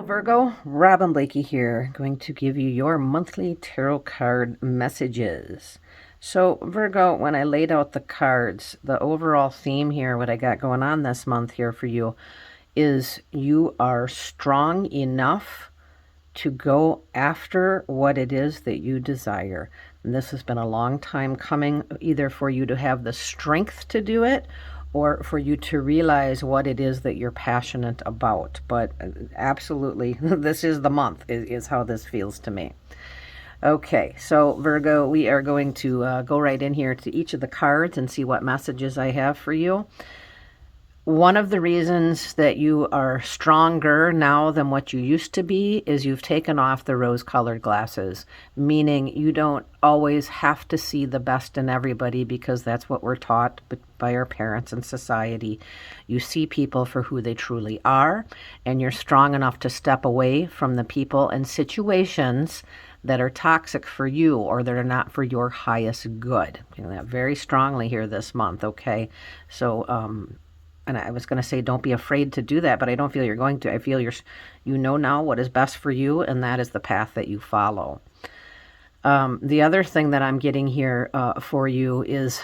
Virgo, Robin Blakey here, going to give you your monthly tarot card messages. So, Virgo, when I laid out the cards, the overall theme here, what I got going on this month here for you, is you are strong enough to go after what it is that you desire. And this has been a long time coming, either for you to have the strength to do it or for you to realize what it is that you're passionate about. But absolutely, this is the month, is how this feels to me. Okay, so Virgo, we are going to go right in here to each of the cards and see what messages I have for you. One of the reasons that you are stronger now than what you used to be is you've taken off the rose-colored glasses, meaning you don't always have to see the best in everybody because that's what we're taught by our parents and society. You see people for who they truly are, and you're strong enough to step away from the people and situations that are toxic for you or that are not for your highest good. You know that very strongly here this month, okay? So, and I was going to say, don't be afraid to do that, but I don't feel you're going to. I feel you know now what is best for you, and that is the path that you follow. The other thing that I'm getting here for you is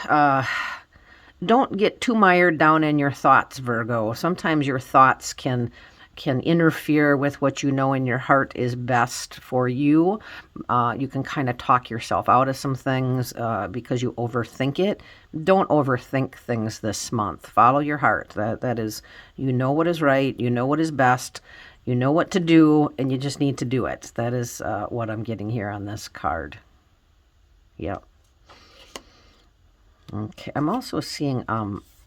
don't get too mired down in your thoughts, Virgo. Sometimes your thoughts can interfere with what you know in your heart is best for you. You can kind of talk yourself out of some things because you overthink it. Don't overthink things this month. Follow your heart. That is, you know what is right, you know what is best, you know what to do, and you just need to do it. That is what I'm getting here on this card. Yep. Okay, I'm also seeing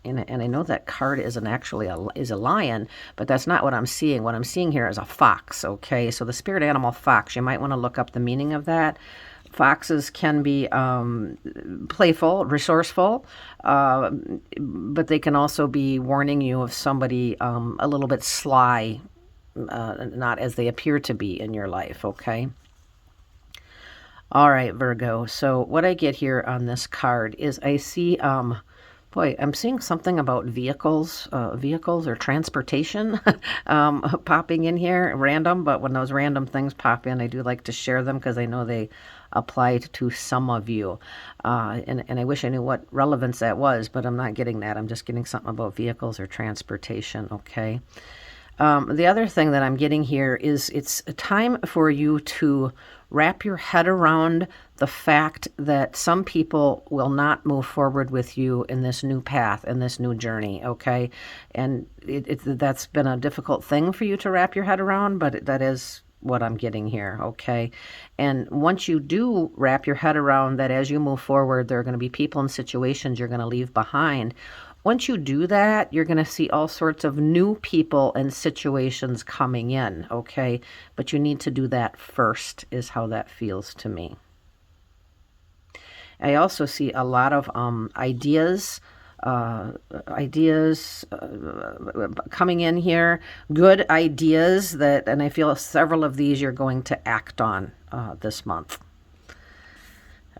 and I know that card isn't actually is a lion, but that's not what I'm seeing. What I'm seeing here is a fox, okay? So the spirit animal fox, you might want to look up the meaning of that. Foxes can be playful, resourceful, but they can also be warning you of somebody a little bit sly, not as they appear to be in your life, okay? All right, Virgo. So what I get here on this card is I see... Boy, I'm seeing something about vehicles or transportation popping in here, random, but when those random things pop in, I do like to share them because I know they apply to some of you. And I wish I knew what relevance that was, but I'm not getting that. I'm just getting something about vehicles or transportation, okay? The other thing that I'm getting here is it's a time for you to wrap your head around the fact that some people will not move forward with you in this new path, in this new journey, okay? And that's been a difficult thing for you to wrap your head around, but that is what I'm getting here, okay? And once you do wrap your head around that as you move forward, there are going to be people and situations you're going to leave behind. Once you do that, you're going to see all sorts of new people and situations coming in, okay? But you need to do that first, is how that feels to me. I also see a lot of ideas coming in here, good ideas that, and I feel several of these you're going to act on this month.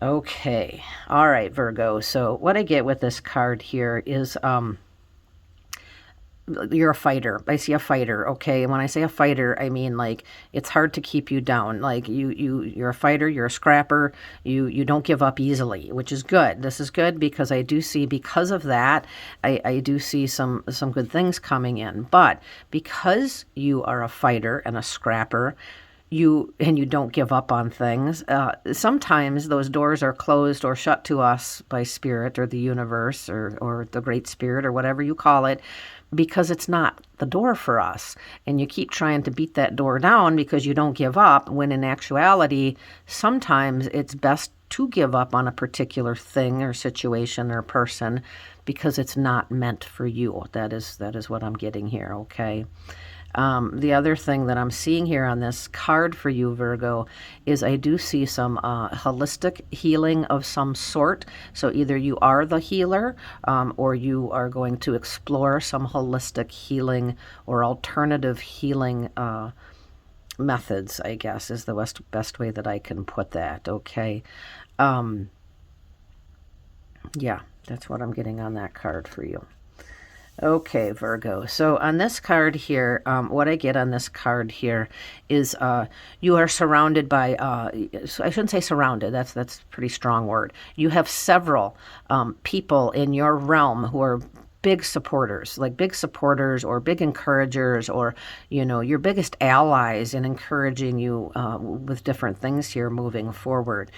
Okay. All right, Virgo. So what I get with this card here is you're a fighter. I see a fighter, okay? And when I say a fighter, I mean like it's hard to keep you down. Like you're a fighter, you're a scrapper, you don't give up easily, which is good. This is good because I do see, because of that, I do see some good things coming in. But because you are a fighter and a scrapper, you don't give up on things. Sometimes those doors are closed or shut to us by spirit or the universe or the great spirit or whatever you call it, because it's not the door for us. And you keep trying to beat that door down because you don't give up, when in actuality, sometimes it's best to give up on a particular thing or situation or person because it's not meant for you. That is what I'm getting here, okay? The other thing that I'm seeing here on this card for you, Virgo, is I do see some holistic healing of some sort. So either you are the healer or you are going to explore some holistic healing or alternative healing methods, I guess, is the best way that I can put that, okay? Yeah, that's what I'm getting on that card for you. Okay, Virgo. So on this card here, what I get on this card here is you are surrounded by. I shouldn't say surrounded. That's a pretty strong word. You have several people in your realm who are big supporters, like big supporters or big encouragers, or your biggest allies in encouraging you with different things here moving forward.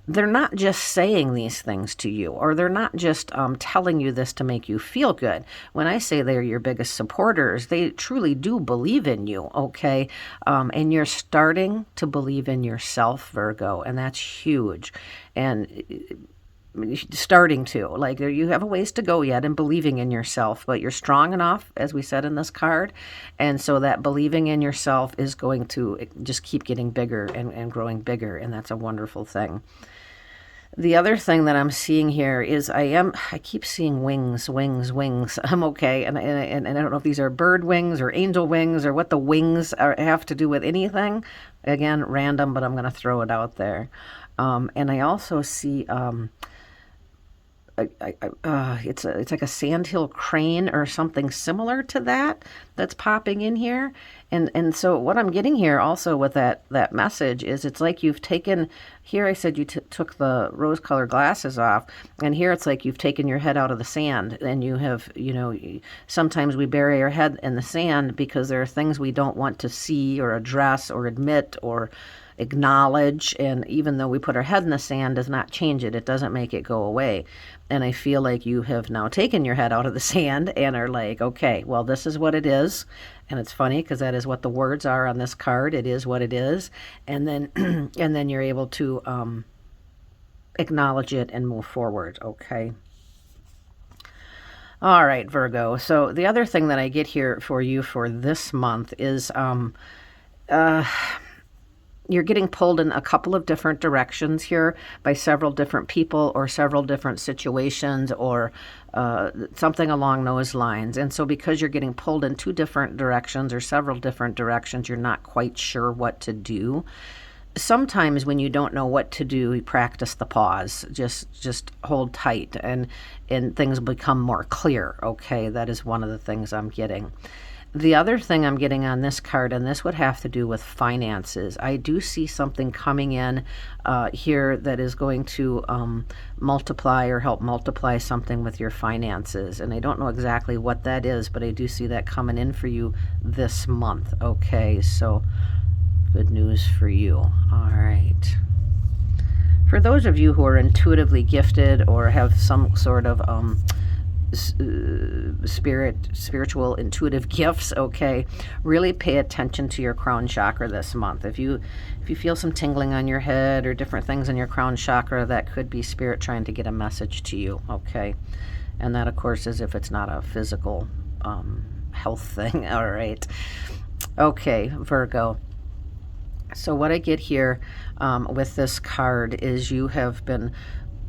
They're not just saying these things to you, or they're not just telling you this to make you feel good. When I say they're your biggest supporters, they truly do believe in you, okay? And you're starting to believe in yourself, Virgo, and that's huge. And starting to, like, you have a ways to go yet in believing in yourself, but you're strong enough, as we said in this card, and so that believing in yourself is going to just keep getting bigger and growing bigger, and that's a wonderful thing. The other thing that I'm seeing here is I keep seeing wings, wings, wings. I'm okay, and I don't know if these are bird wings or angel wings or what the wings have to do with anything. Again, random, but I'm going to throw it out there. And I also see it's like a sandhill crane or something similar to that that's popping in here. And so what I'm getting here also with that message is it's like you've taken, here I said you took the rose colored glasses off, and here it's like you've taken your head out of the sand, and you have, sometimes we bury our head in the sand because there are things we don't want to see or address or admit or acknowledge, and even though we put our head in the sand does not change it, it doesn't make it go away. And I feel like you have now taken your head out of the sand and are like, okay, well, this is what it is. And it's funny because that is what the words are on this card. It is what it is. And then and then you're able to acknowledge it and move forward. Okay. All right, Virgo. So the other thing that I get here for you for this month is you're getting pulled in a couple of different directions here by several different people or several different situations or something along those lines. And so because you're getting pulled in two different directions or several different directions, you're not quite sure what to do. Sometimes when you don't know what to do, you practice the pause. Just hold tight and things become more clear. Okay, that is one of the things I'm getting. The other thing I'm getting on this card, and this would have to do with finances, I do see something coming in here that is going to multiply or help multiply something with your finances. And I don't know exactly what that is, but I do see that coming in for you this month. Okay, so good news for you. All right. For those of you who are intuitively gifted or have some sort of spiritual intuitive gifts, okay, really pay attention to your crown chakra this month. If you feel some tingling on your head or different things in your crown chakra, that could be spirit trying to get a message to you. Okay, and that of course is if it's not a physical health thing. All right. Okay, Virgo. So what I get here with this card is you have been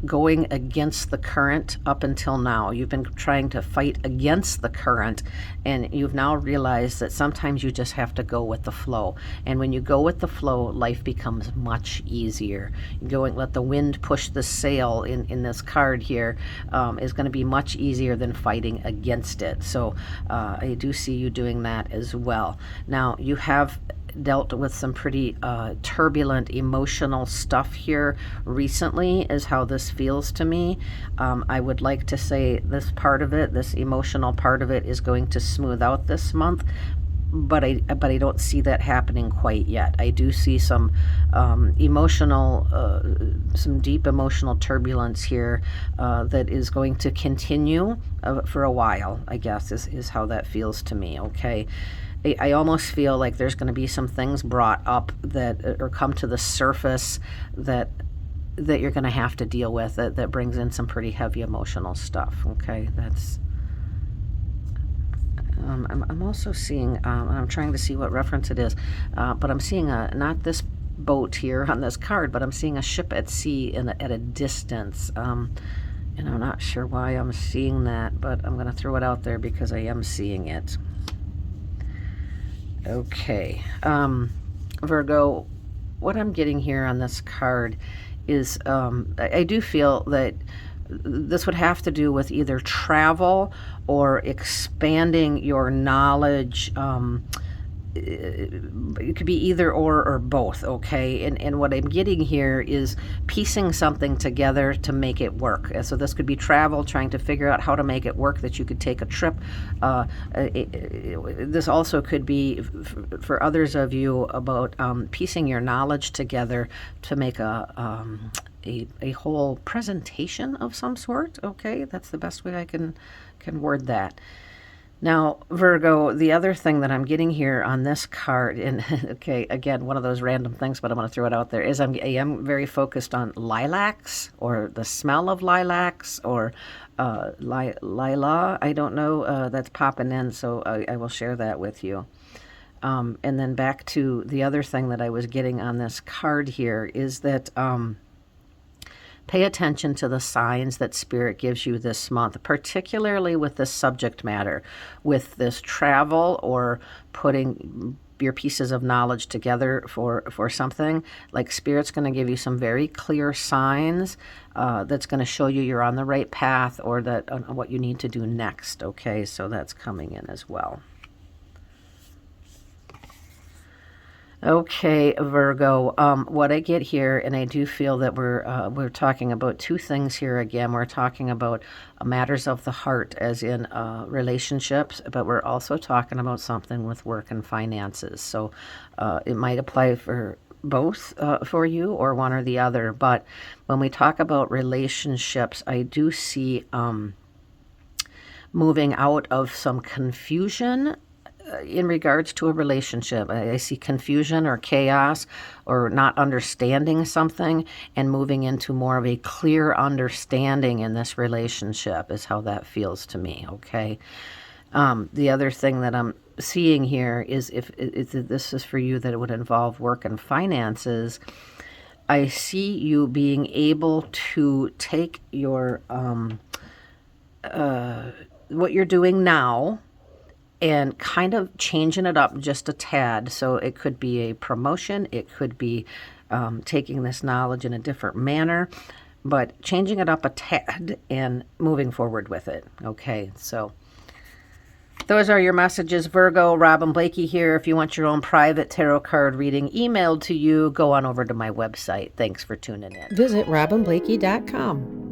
going against the current up until now. You've been trying to fight against the current, and you've now realized that sometimes you just have to go with the flow. And when you go with the flow, life becomes much easier. Let the wind push the sail in this card here is going to be much easier than fighting against it. So I do see you doing that as well. Now, you have dealt with some pretty turbulent emotional stuff here recently, is how this feels to me. I would like to say this part of it, this emotional part of it, is going to smooth out this month, but I don't see that happening quite yet. I do see some emotional, some deep emotional turbulence here that is going to continue for a while, I guess, is how that feels to me. Okay. I almost feel like there's going to be some things brought up that or come to the surface that you're going to have to deal with that brings in some pretty heavy emotional stuff. Okay, that's. I'm also seeing, and I'm trying to see what reference it is, but I'm seeing not this boat here on this card, but I'm seeing a ship at sea at a distance. And I'm not sure why I'm seeing that, but I'm going to throw it out there because I am seeing it. Okay, Virgo, what I'm getting here on this card is I do feel that this would have to do with either travel or expanding your knowledge. It could be either or both, okay? And what I'm getting here is piecing something together to make it work. So this could be travel, trying to figure out how to make it work, that you could take a trip. This also could be, for others of you, about piecing your knowledge together to make a whole presentation of some sort, okay? That's the best way I can word that. Now, Virgo, the other thing that I'm getting here on this card, and okay, again, one of those random things, but I'm going to throw it out there, is I am very focused on lilacs, or the smell of lilacs, or lila, I don't know, that's popping in, so I will share that with you. And then back to the other thing that I was getting on this card here is that pay attention to the signs that Spirit gives you this month, particularly with this subject matter, with this travel or putting your pieces of knowledge together for something. Like, Spirit's going to give you some very clear signs that's going to show you you're on the right path, or that what you need to do next. Okay, so that's coming in as well. Okay, Virgo, what I get here, and I do feel that we're talking about two things here again. We're talking about matters of the heart, as in relationships, but we're also talking about something with work and finances. So it might apply for both for you, or one or the other. But when we talk about relationships, I do see moving out of some confusion in regards to a relationship. I see confusion or chaos or not understanding something, and moving into more of a clear understanding in this relationship is how that feels to me, okay? The other thing that I'm seeing here is, if this is for you, that it would involve work and finances. I see you being able to take your what you're doing now and kind of changing it up just a tad. So it could be a promotion, it could be taking this knowledge in a different manner, but changing it up a tad and moving forward with it. Okay, so those are your messages, Virgo. Robin Blakey here. If you want your own private tarot card reading emailed to you, go on over to my website. Thanks for tuning in. Visit robinblakey.com.